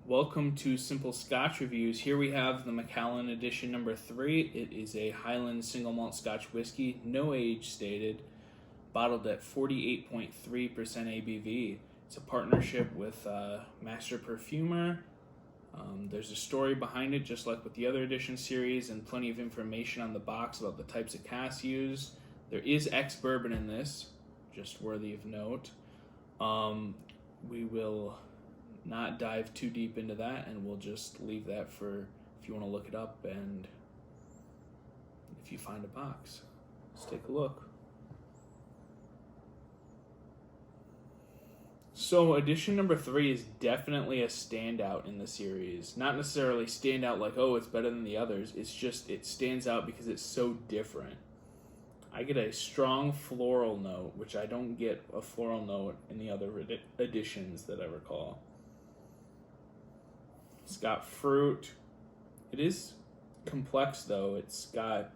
Welcome to Simple Scotch Reviews. Here we have the Macallan edition number 3. It is a Highland single malt Scotch whiskey, no age stated, bottled at 48.3% ABV. It's a partnership with Master Perfumer. There's a story behind it, just like with the other edition series, and plenty of information on the box about the types of casks used. There is ex-bourbon in this, just worthy of note. We will not dive too deep into that, and we'll just leave that for if you want to look it up and if you find a box. Let's take a look. So edition number 3 is definitely a standout in the series. Not necessarily standout like, oh, it's better than the others. It's just, it stands out because it's so different. I get a strong floral note, which I don't get a floral note in the other editions that I recall. It's got fruit. It is complex though. It's got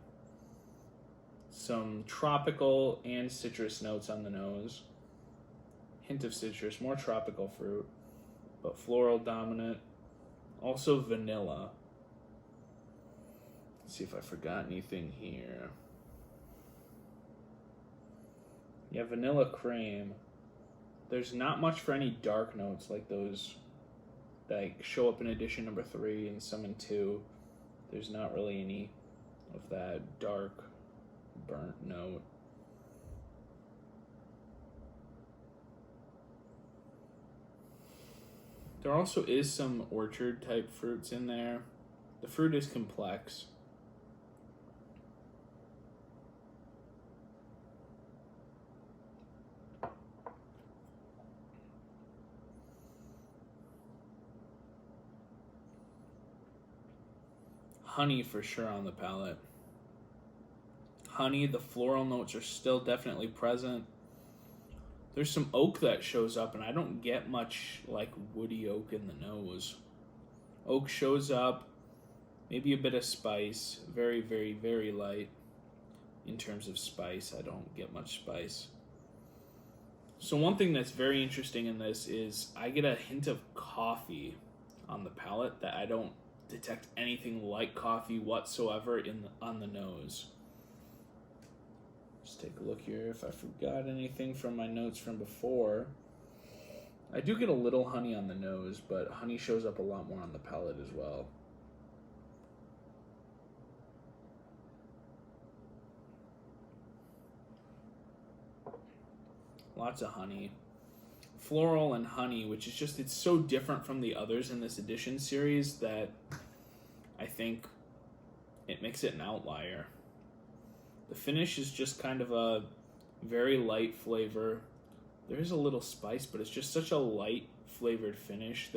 some tropical and citrus notes on the nose. Hint of citrus, more tropical fruit, but floral dominant. Also vanilla. Let's see if I forgot anything here. Yeah, vanilla cream. There's not much for any dark notes like those that show up in edition number 3 and some in 2. There's not really any of that dark burnt note. There also is some orchard type fruits in there. The fruit is complex. Honey for sure on the palate. Honey, the floral notes are still definitely present. There's some oak that shows up, and I don't get much like woody oak in the nose. Oak shows up, maybe a bit of spice, very, very, very light in terms of spice. I don't get much spice. So one thing that's very interesting in this is I get a hint of coffee on the palate that I don't detect anything like coffee whatsoever on the nose. Just take a look here if I forgot anything from my notes from before. I do get a little honey on the nose, but honey shows up a lot more on the palate as well. Lots of honey. Floral and honey, which is just, it's so different from the others in this edition series that I think it makes it an outlier. The finish is just kind of a very light flavor. There is a little spice, but it's just such a light flavored finish.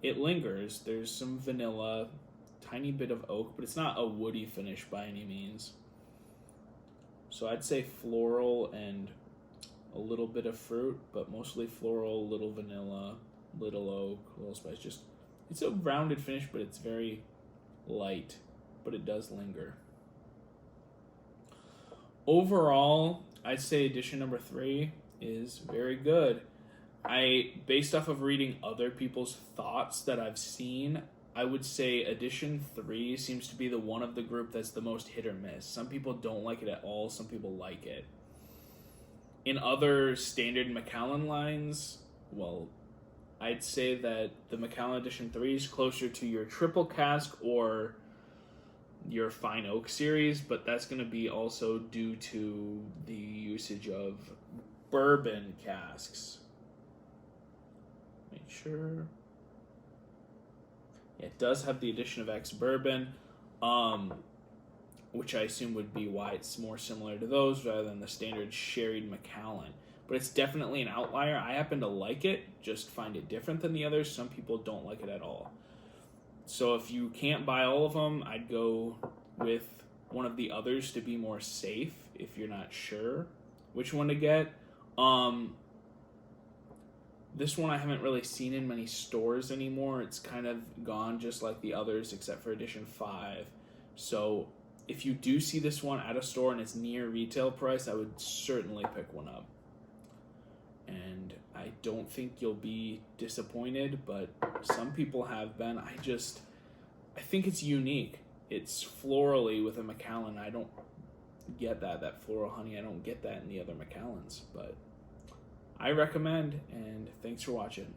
It lingers. There's some vanilla, tiny bit of oak, but it's not a woody finish by any means. So I'd say floral and a little bit of fruit, but mostly floral, little vanilla, little oak, little spice. Just, it's a rounded finish, but it's very light, but it does linger. Overall, I'd say edition number 3 is very good. Based off of reading other people's thoughts that I've seen, I would say edition 3 seems to be the one of the group that's the most hit or miss. Some people don't like it at all, some people like it. In other standard Macallan lines, well, I'd say that the Macallan edition 3 is closer to your triple cask or your fine oak series, but that's going to be also due to the usage of bourbon casks. Make sure. Yeah, it does have the addition of ex-bourbon, which I assume would be why it's more similar to those rather than the standard sherried Macallan. But it's definitely an outlier. I happen to like it, just find it different than the others. Some people don't like it at all. So if you can't buy all of them, I'd go with one of the others to be more safe if you're not sure which one to get. This one I haven't really seen in many stores anymore. It's kind of gone just like the others except for edition 5. So if you do see this one at a store and it's near retail price, I would certainly pick one up. And I I don't think you'll be disappointed, but some people have been. I think it's unique. It's florally with a Macallan. I don't get that floral honey. I don't get that in the other Macallans, but I recommend, and thanks for watching.